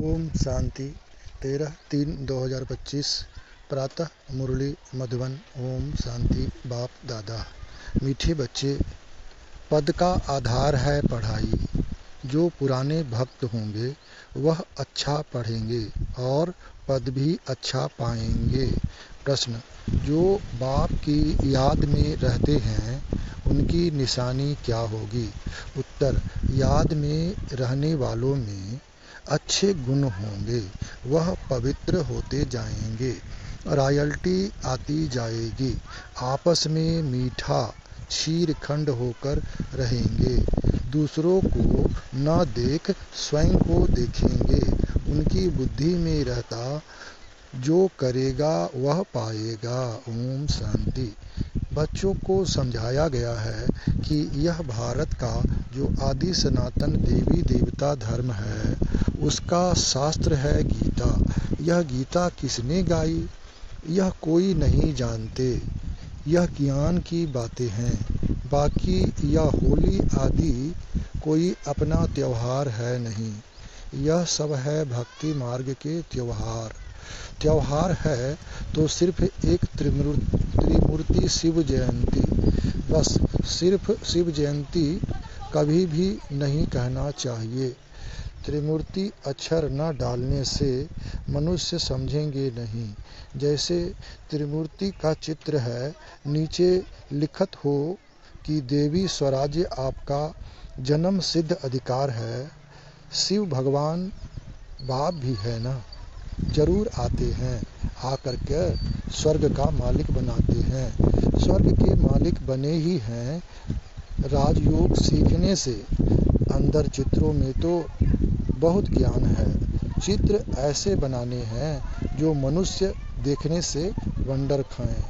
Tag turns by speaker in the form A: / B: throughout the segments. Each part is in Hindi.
A: ओम शांति 13/3/2025 प्रातः मुरली मधुबन। ओम शांति। बाप दादा। मीठे बच्चे, पद का आधार है पढ़ाई। जो पुराने भक्त होंगे वह अच्छा पढ़ेंगे और पद भी अच्छा पाएंगे। प्रश्न: जो बाप की याद में रहते हैं उनकी निशानी क्या होगी? उत्तर: याद में रहने वालों में अच्छे गुण होंगे, वह पवित्र होते जाएंगे, रॉयल्टी आती जाएगी, आपस में मीठा क्षीरखंड होकर रहेंगे, दूसरों को न देख स्वयं को देखेंगे। उनकी बुद्धि में रहता जो करेगा वह पाएगा। ओम शांति। बच्चों को समझाया गया है कि यह भारत का जो आदि सनातन देवी देवता धर्म है उसका शास्त्र है गीता। यह गीता किसने गाई यह कोई नहीं जानते। यह ज्ञान की बातें हैं। बाकी यह होली आदि कोई अपना त्योहार है नहीं। यह सब है भक्ति मार्ग के त्योहार है तो सिर्फ एक त्रिमूर्ति शिव जयंती, बस सिर्फ शिव जयंती कभी भी नहीं कहना चाहिए। त्रिमूर्ति अक्षर न डालने से मनुष्य समझेंगे नहीं। जैसे त्रिमूर्ति का चित्र है, नीचे लिखत हो कि देवी स्वराज्य आपका जन्म सिद्ध अधिकार है। शिव भगवान बाप भी है ना, जरूर आते हैं, आकर के स्वर्ग का मालिक बनाते हैं। स्वर्ग के मालिक बने ही हैं राजयोग सीखने से। अंदर चित्रों में तो बहुत ज्ञान है। चित्र ऐसे बनाने हैं जो मनुष्य देखने से वंडर खाएं।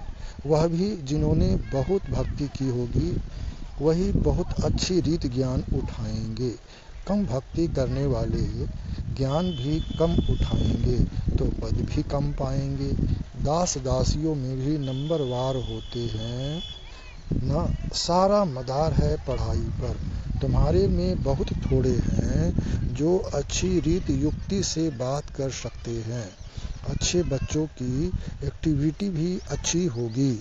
A: वह भी जिन्होंने बहुत भक्ति की होगी वही बहुत अच्छी रीत ज्ञान उठाएंगे। कम भक्ति करने वाले ज्ञान भी कम उठाएंगे तो पद भी कम पाएंगे। दास दासियों में भी नंबरवार होते हैं ना। सारा मदार है पढ़ाई पर। तुम्हारे में बहुत थोड़े हैं जो अच्छी रीत युक्ति से बात कर सकते हैं। अच्छे बच्चों की एक्टिविटी भी अच्छी होगी,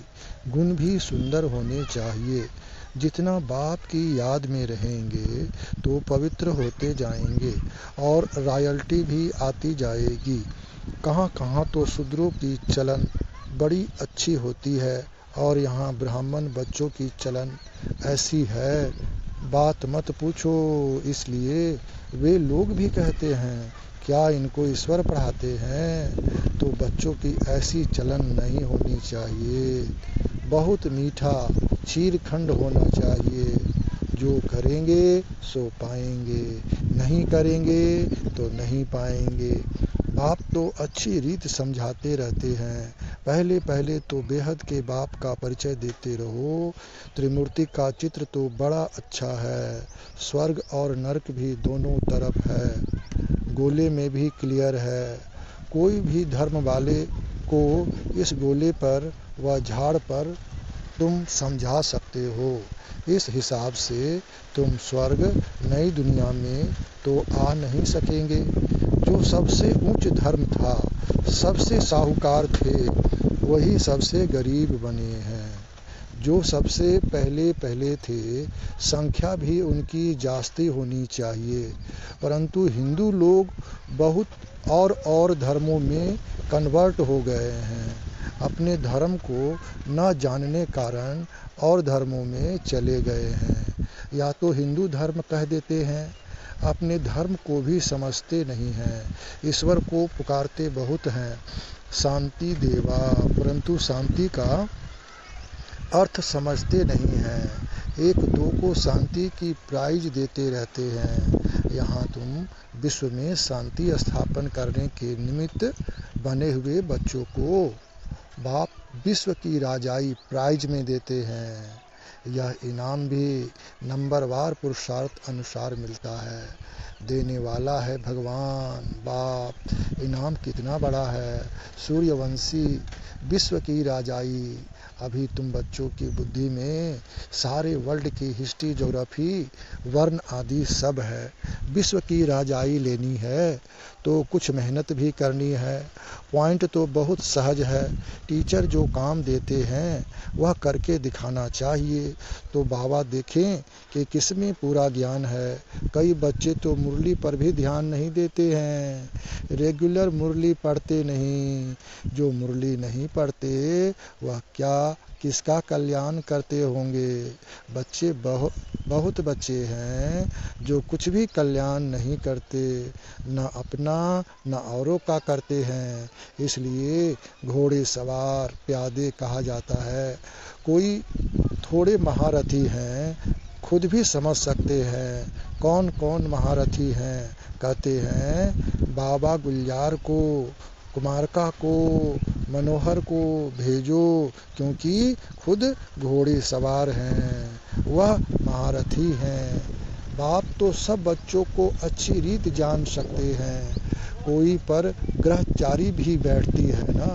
A: गुण भी सुंदर होने चाहिए। जितना बाप की याद में रहेंगे तो पवित्र होते जाएंगे और रॉयल्टी भी आती जाएगी। कहाँ कहाँ तो शूद्रों की चलन बड़ी अच्छी होती है और यहाँ ब्राह्मण बच्चों की चलन ऐसी है बात मत पूछो। इसलिए वे लोग भी कहते हैं क्या इनको ईश्वर पढ़ाते हैं? तो बच्चों की ऐसी चलन नहीं होनी चाहिए। बहुत मीठा क्षीरखंड होना चाहिए। जो करेंगे सो पाएंगे, नहीं करेंगे तो नहीं पाएंगे। बाप तो अच्छी रीत समझाते रहते हैं। पहले पहले तो बेहद के बाप का परिचय देते रहो। त्रिमूर्ति का चित्र तो बड़ा अच्छा है। स्वर्ग और नरक भी दोनों तरफ है, गोले में भी क्लियर है। कोई भी धर्म वाले को इस गोले पर व झाड़ पर तुम समझा सकते हो। इस हिसाब से तुम स्वर्ग नई दुनिया में तो आ नहीं सकेंगे। जो सबसे ऊंच धर्म था, सबसे साहूकार थे, वही सबसे गरीब बने हैं। जो सबसे पहले थे, संख्या भी उनकी जास्ती होनी चाहिए। परंतु हिंदू लोग बहुत और धर्मों में कन्वर्ट हो गए हैं। अपने धर्म को न जानने कारण और धर्मों में चले गए हैं। या तो हिंदू धर्म कह देते हैं, अपने धर्म को भी समझते नहीं हैं। ईश्वर को पुकारते बहुत हैं, शांति देवा, परंतु शांति का अर्थ समझते नहीं हैं। एक दो को शांति की प्राइज देते रहते हैं। यहाँ तुम विश्व में शांति स्थापन करने के निमित्त बने हुए बच्चों को बाप विश्व की राजाई प्राइज में देते हैं। यह इनाम भी नंबरवार पुरुषार्थ अनुसार मिलता है। देने वाला है भगवान बाप। इनाम कितना बड़ा है। सूर्यवंशी विश्व की राजाई अभी तुम बच्चों की बुद्धि में सारे वर्ल्ड की हिस्ट्री, ज्योग्राफी, वर्ण आदि सब है। विश्व की राजाई लेनी है तो कुछ मेहनत भी करनी है। पॉइंट तो बहुत सहज है, टीचर जो काम देते हैं वह करके दिखाना चाहिए। तो बाबा देखें कि किसमें पूरा ज्ञान है। कई बच्चे तो मुरली पर भी ध्यान नहीं देते हैं, रेगुलर मुरली पढ़ते नहीं। जो मुरली नहीं पढ़ते वह क्या किसका कल्याण करते होंगे। बच्चे बहुत बच्चे हैं जो कुछ भी कल्याण नहीं करते, न अपना न औरों का करते हैं। इसलिए घोड़े सवार प्यादे कहा जाता है। कोई थोड़े महारथी हैं, खुद भी समझ सकते हैं कौन कौन महारथी हैं। कहते हैं बाबा गुलजार को, कुमारका को, मनोहर को भेजो, क्योंकि खुद घोड़े सवार हैं, वह महारथी हैं। बाप तो सब बच्चों को अच्छी रीत जान सकते हैं। कोई पर ग्रहचारी भी बैठती है ना।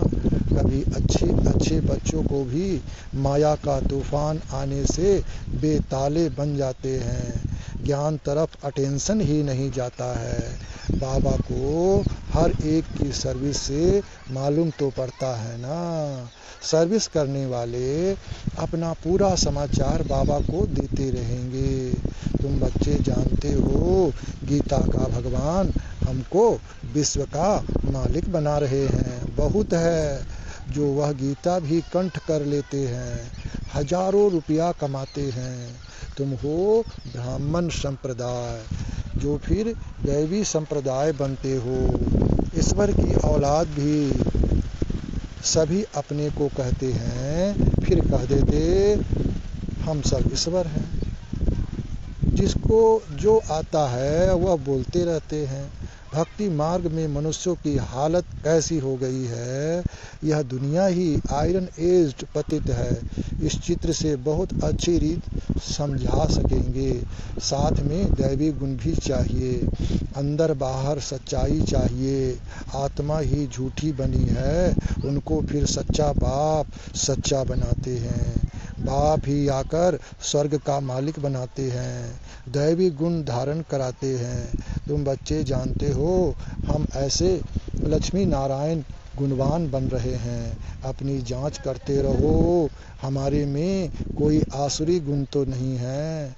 A: कभी अच्छे बच्चों को भी माया का तूफान आने से बेताले बन जाते हैं। ज्ञान तरफ अटेंशन ही नहीं जाता है। बाबा को हर एक की सर्विस से मालूम तो पड़ता है ना। सर्विस करने वाले अपना पूरा समाचार बाबा को देते रहेंगे। तुम बच्चे जानते हो गीता का भगवान हमको विश्व का मालिक बना रहे हैं। बहुत है जो वह गीता भी कंठ कर लेते हैं, हजारों रुपया कमाते हैं। तुम हो ब्राह्मण संप्रदाय, जो फिर दैवी संप्रदाय बनते हो। ईश्वर की औलाद भी सभी अपने को कहते हैं, फिर कह देते हम सब ईश्वर हैं। जिसको जो आता है वह बोलते रहते हैं। भक्ति मार्ग में मनुष्यों की हालत कैसी हो गई है। यह दुनिया ही आयरन एज्ड पतित है। इस चित्र से बहुत अच्छी रीत समझा सकेंगे। साथ में दैवी गुण भी चाहिए, अंदर बाहर सच्चाई चाहिए। आत्मा ही झूठी बनी है, उनको फिर सच्चा बाप सच्चा बनाते हैं। बाप ही आकर स्वर्ग का मालिक बनाते हैं, दैवी गुण धारण कराते हैं। तुम बच्चे जानते हो हम ऐसे लक्ष्मी नारायण गुणवान बन रहे हैं। अपनी जांच करते रहो, हमारे में कोई आसुरी गुण तो नहीं है,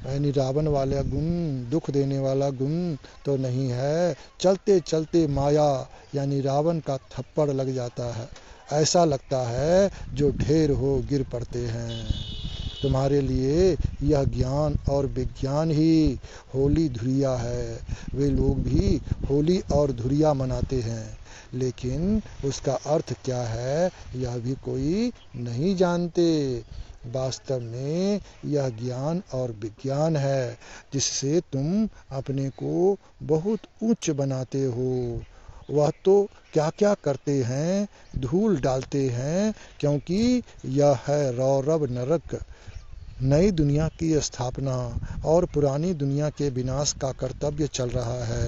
A: यानी रावण वाला गुण, दुख देने वाला गुण तो नहीं है। चलते चलते माया यानी रावण का थप्पड़ लग जाता है, ऐसा लगता है जो ढेर हो गिर पड़ते हैं। तुम्हारे लिए यह ज्ञान और विज्ञान ही होली धुरिया है। वे लोग भी होली और धुरिया मनाते हैं, लेकिन उसका अर्थ क्या है यह भी कोई नहीं जानते। वास्तव में यह ज्ञान और विज्ञान है जिससे तुम अपने को बहुत उच्च बनाते हो। वह तो क्या क्या करते हैं, धूल डालते हैं, क्योंकि यह है रौरव नरक, नई दुनिया की स्थापना और पुरानी दुनिया के विनाश का कर्तव्य चल रहा है।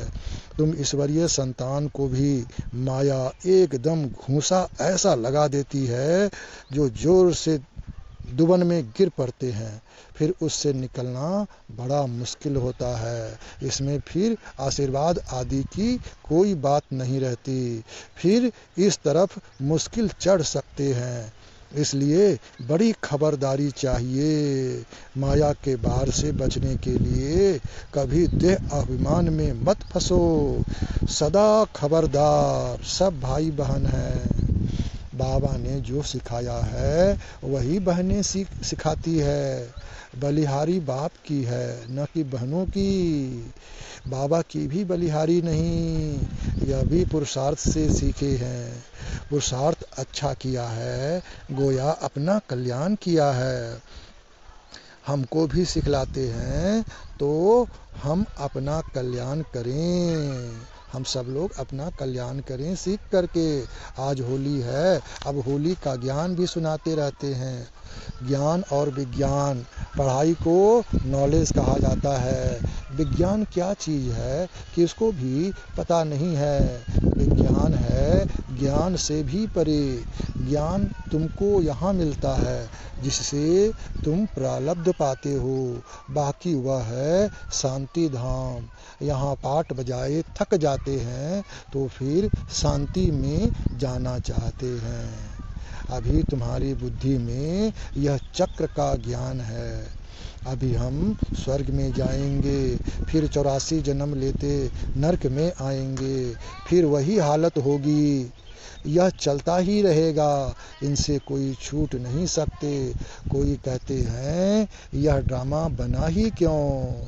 A: तुम ईश्वरीय संतान को भी माया एकदम घूंसा ऐसा लगा देती है जो जोर से दुबन में गिर पड़ते हैं, फिर उससे निकलना बड़ा मुश्किल होता है। इसमें फिर आशीर्वाद आदि की कोई बात नहीं रहती, फिर इस तरफ मुश्किल चढ़ सकते हैं। इसलिए बड़ी खबरदारी चाहिए। माया के बाहर से बचने के लिए कभी देह अभिमान में मत फंसो। सदा खबरदार, सब भाई बहन हैं। बाबा ने जो सिखाया है वही बहनें सिखाती है। बलिहारी बाप की है, न कि बहनों की। बाबा की भी बलिहारी नहीं, यह भी पुरुषार्थ से सीखे हैं। पुरुषार्थ अच्छा किया है, गोया अपना कल्याण किया है। हमको भी सिखलाते हैं तो हम अपना कल्याण करें। हम सब लोग अपना कल्याण करें सीख करके। आज होली है, अब होली का ज्ञान भी सुनाते रहते हैं। ज्ञान और विज्ञान, पढ़ाई को नॉलेज कहा जाता है, विज्ञान क्या चीज़ है कि इसको भी पता नहीं है। विज्ञान है ज्ञान से भी परे। ज्ञान तुमको यहाँ मिलता है जिससे तुम प्रारब्ध पाते हो, बाकी वह है शांति धाम। यहाँ पाठ बजाए थक जाते हैं तो फिर शांति में जाना चाहते हैं। अभी तुम्हारी बुद्धि में यह चक्र का ज्ञान है। अभी हम स्वर्ग में जाएंगे, फिर 84 जन्म लेते नरक में आएंगे, फिर वही हालत होगी। यह चलता ही रहेगा, इनसे कोई छूट नहीं सकते। कोई कहते हैं यह ड्रामा बना ही क्यों।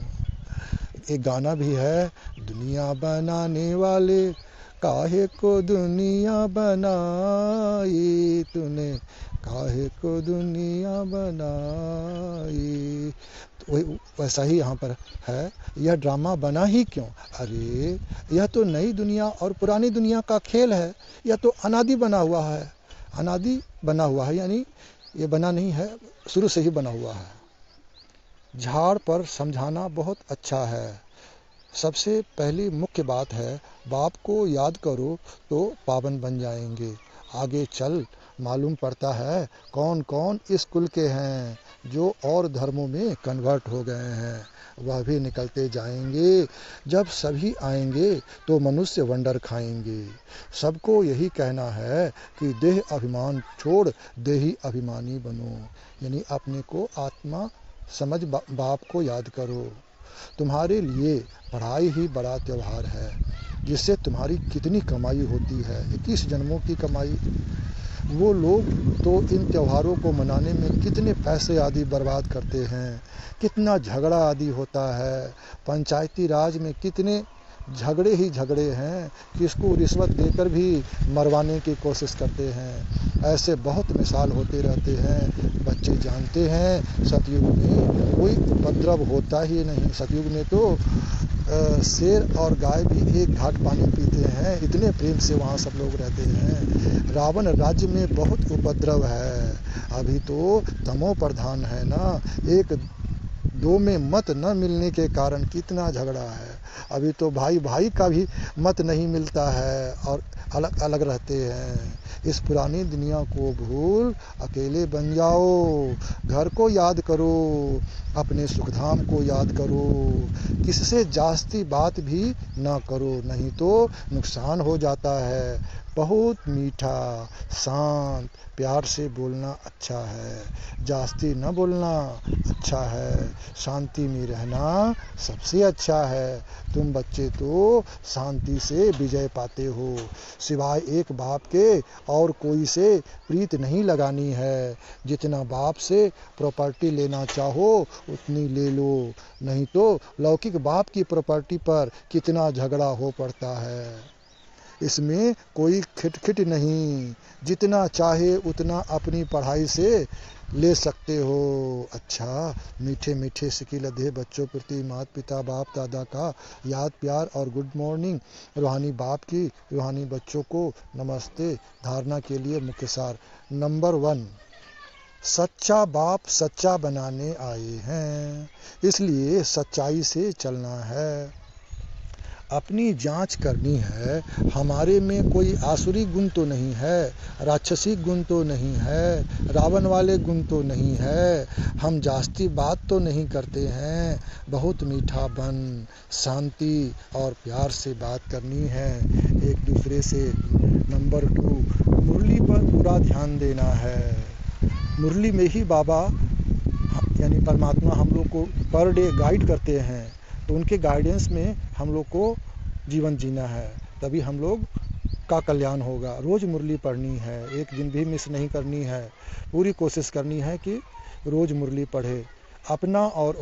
A: एक गाना भी है, दुनिया बनाने वाले काहे को दुनिया बनाई तूने, काहे को दुनिया बनाई। तो वैसा ही यहाँ पर है, यह ड्रामा बना ही क्यों। अरे यह तो नई दुनिया और पुरानी दुनिया का खेल है। यह तो अनादि बना हुआ है, अनादि बना हुआ है, यानी ये बना नहीं है, शुरू से ही बना हुआ है। झाड़ पर समझाना बहुत अच्छा है। सबसे पहली मुख्य बात है, बाप को याद करो तो पावन बन जाएंगे। आगे चल मालूम पड़ता है कौन कौन इस कुल के हैं जो और धर्मों में कन्वर्ट हो गए हैं, वह भी निकलते जाएंगे। जब सभी आएंगे तो मनुष्य वंडर खाएंगे। सबको यही कहना है कि देह अभिमान छोड़ देही अभिमानी बनो, यानी अपने को आत्मा समझ बाप को याद करो। तुम्हारे लिए पढ़ाई ही बड़ा त्योहार है, जिससे तुम्हारी कितनी कमाई होती है, 21 जन्मों की कमाई। वो लोग तो इन त्योहारों को मनाने में कितने पैसे आदि बर्बाद करते हैं, कितना झगड़ा आदि होता है। पंचायती राज में कितने झगड़े ही झगड़े हैं, किसको रिश्वत देकर भी मरवाने की कोशिश करते हैं। ऐसे बहुत मिसाल होते रहते हैं। बच्चे जानते हैं सतयुग में कोई उपद्रव होता ही नहीं। सतयुग में तो शेर और गाय भी एक घाट पानी पीते हैं, इतने प्रेम से वहाँ सब लोग रहते हैं। रावण राज्य में बहुत उपद्रव है। अभी तो तमो प्रधान है ना, एक दो में मत न मिलने के कारण कितना झगड़ा है। अभी तो भाई भाई का भी मत नहीं मिलता है और अलग अलग रहते हैं। इस पुरानी दुनिया को भूल अकेले बन जाओ। घर को याद करो, अपने सुखधाम को याद करो। किससे जास्ती बात भी ना करो, नहीं तो नुकसान हो जाता है। बहुत मीठा शांत प्यार से बोलना अच्छा है, जास्ती न बोलना अच्छा है। शांति में रहना सबसे अच्छा है। तुम बच्चे तो शांति से विजय पाते हो। सिवाय एक बाप के और कोई से प्रीत नहीं लगानी है। जितना बाप से प्रॉपर्टी लेना चाहो उतनी ले लो, नहीं तो लौकिक बाप की प्रॉपर्टी पर कितना झगड़ा हो पड़ता है। इसमें कोई खिटखिट नहीं, जितना चाहे उतना अपनी पढ़ाई से ले सकते हो। अच्छा, मीठे मीठे सिकी लधे बच्चों प्रति माता पिता बाप दादा का याद प्यार और गुड मॉर्निंग। रूहानी बाप की रूहानी बच्चों को नमस्ते। धारणा के लिए मुख्य सार। नंबर 1, सच्चा बाप सच्चा बनाने आए हैं, इसलिए सच्चाई से चलना है। अपनी जांच करनी है, हमारे में कोई आसुरी गुण तो नहीं है, राक्षसी गुण तो नहीं है, रावण वाले गुण तो नहीं है, हम जास्ती बात तो नहीं करते हैं। बहुत मीठा बन, शांति और प्यार से बात करनी है एक दूसरे से। नंबर 2, मुरली पर पूरा ध्यान देना है। मुरली में ही बाबा यानी परमात्मा हम लोग को पर डे गाइड करते हैं, तो उनके गाइडेंस में हम लोग को जीवन जीना है, तभी हम लोग का कल्याण होगा। रोज़ मुरली पढ़नी है, एक दिन भी मिस नहीं करनी है। पूरी कोशिश करनी है कि रोज़ मुरली पढ़े। अपना और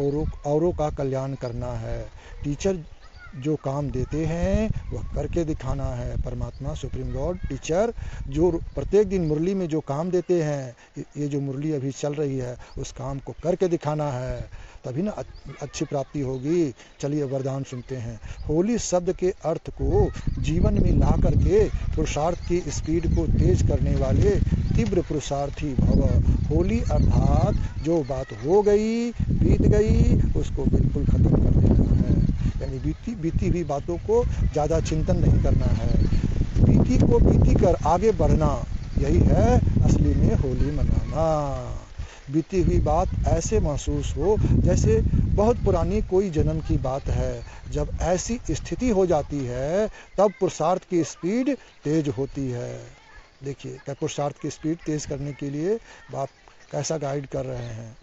A: औरों का कल्याण करना है। टीचर जो काम देते हैं वह करके दिखाना है। परमात्मा सुप्रीम गॉड टीचर जो प्रत्येक दिन मुरली में जो काम देते हैं, ये जो मुरली अभी चल रही है उस काम को करके दिखाना है, तभी ना अच्छी प्राप्ति होगी। चलिए वरदान सुनते हैं। होली शब्द के अर्थ को जीवन में ला करके पुरुषार्थ की स्पीड को तेज करने वाले तीव्र पुरुषार्थी भव। होली अर्थात जो बात हो गई बीत गई उसको बिल्कुल खत्म कर देना है। यानी बीती हुई बातों को ज़्यादा चिंतन नहीं करना है, बीती को बीती कर आगे बढ़ना, यही है असली में होली मनाना। बीती हुई बात ऐसे महसूस हो जैसे बहुत पुरानी कोई जन्म की बात है। जब ऐसी स्थिति हो जाती है तब पुरुषार्थ की स्पीड तेज होती है। देखिए क्या पुरुषार्थ की स्पीड तेज करने के लिए आप कैसा गाइड कर रहे हैं।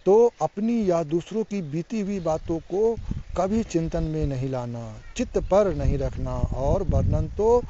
A: तो अपनी या दूसरों की बीती हुई बातों को कभी चिंतन में नहीं लाना, चित्त पर नहीं रखना और वर्णन तो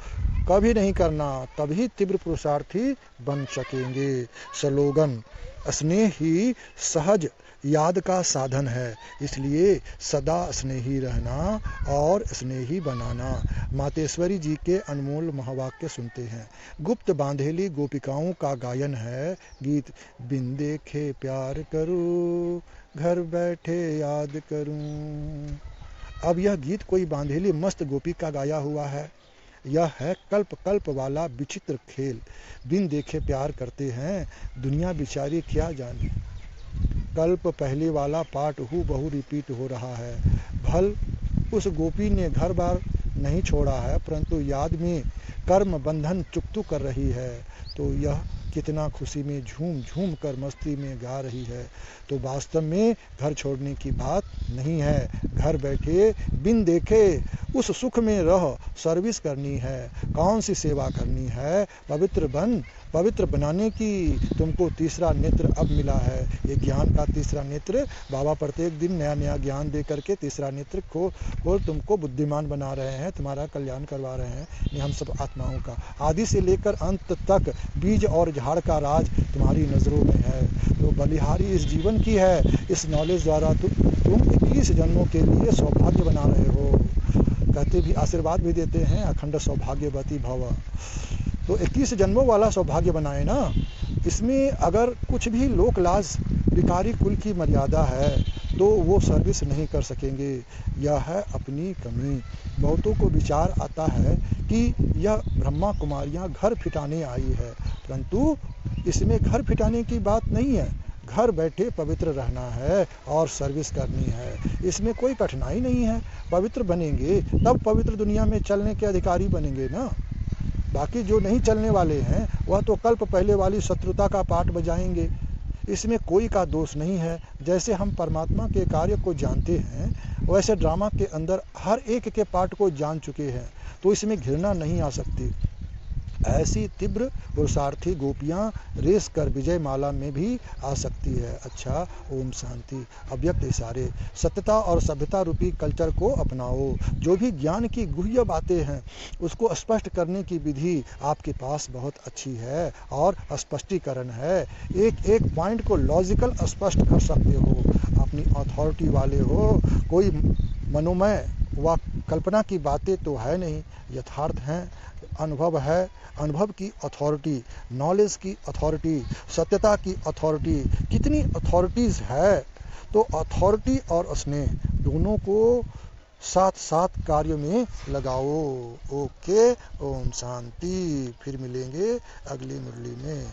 A: कभी नहीं करना, तभी तीव्र पुरुषार्थी बन सकेंगे। स्लोगन: स्नेह ही सहज याद का साधन है, इसलिए सदा स्नेही रहना और स्नेही बनाना। मातेश्वरी जी के अनमोल महावाक्य सुनते हैं। गुप्त बांधेली गोपिकाओं का गायन है गीत: बिन देखे प्यार करूं, घर बैठे याद करूं। अब यह गीत कोई बांधेली मस्त गोपी का गाया हुआ है। यह है कल्प कल्प वाला विचित्र खेल। बिन देखे प्यार करते हैं, दुनिया बिचारी क्या जाने। कल्प पहले वाला पाठ हूबहू रिपीट हो रहा है। भल उस गोपी ने घर बार नहीं छोड़ा है, परंतु याद में कर्म बंधन चुकतू कर रही है। तो यह कितना खुशी में झूम झूम कर मस्ती में गा रही है। तो वास्तव में घर छोड़ने की बात नहीं है, घर बैठे बिन देखे उस सुख में रह सर्विस करनी है। कौन सी सेवा करनी है? पवित्र बनाने की तुमको तीसरा नेत्र अब मिला है। ये ज्ञान का तीसरा नेत्र बाबा प्रत्येक दिन नया नया ज्ञान दे करके तीसरा नेत्र को तुमको बुद्धिमान बना रहे हैं, तुम्हारा कल्याण करवा रहे हैं। ये हम सब आत्माओं का आदि से लेकर अंत तक बीज और झाड़ का राज तुम्हारी नज़रों में है। तो बलिहारी इस जीवन की है। इस नॉलेज द्वारा तुम 21 जन्मों के लिए सौभाग्य बना रहे हो। कहते भी आशीर्वाद भी देते हैं, अखंड सौभाग्यवती भव। तो 21 जन्मों वाला सौभाग्य बनाए ना। इसमें अगर कुछ भी लोक लाज विकारी कुल की मर्यादा है तो वो सर्विस नहीं कर सकेंगे। यह है अपनी कमी। बहुतों को विचार आता है कि यह ब्रह्मा कुमारियां घर फिटाने आई है, परंतु इसमें घर फिटाने की बात नहीं है। घर बैठे पवित्र रहना है और सर्विस करनी है, इसमें कोई कठिनाई नहीं है। पवित्र बनेंगे तब पवित्र दुनिया में चलने के अधिकारी बनेंगे ना। बाकी जो नहीं चलने वाले हैं वह तो कल्प पहले वाली शत्रुता का पाठ बजाएंगे। इसमें कोई का दोष नहीं है। जैसे हम परमात्मा के कार्य को जानते हैं वैसे ड्रामा के अंदर हर एक के पार्ट को जान चुके हैं, तो इसमें घृणा नहीं आ सकती। ऐसी तीव्र पुरुषार्थी गोपियां रेस कर विजय माला में भी आ सकती है। अच्छा, ओम शांति। अव्यक्त इशारे: सत्यता और सभ्यता रूपी कल्चर को अपनाओ। जो भी ज्ञान की गुह्य बातें हैं उसको स्पष्ट करने की विधि आपके पास बहुत अच्छी है और स्पष्टीकरण है। एक एक पॉइंट को लॉजिकल स्पष्ट कर सकते हो। अपनी अथॉरिटी वाले हो। कोई मनोमय व कल्पना की बातें तो है नहीं, यथार्थ हैं। अनुभव है, अनुभव की अथॉरिटी, नॉलेज की अथॉरिटी, सत्यता की अथॉरिटी। कितनी अथॉरिटीज़ है। तो अथॉरिटी और स्नेह दोनों को साथ साथ कार्य में लगाओ। ओके, ओम शांति। फिर मिलेंगे अगली मुरली में।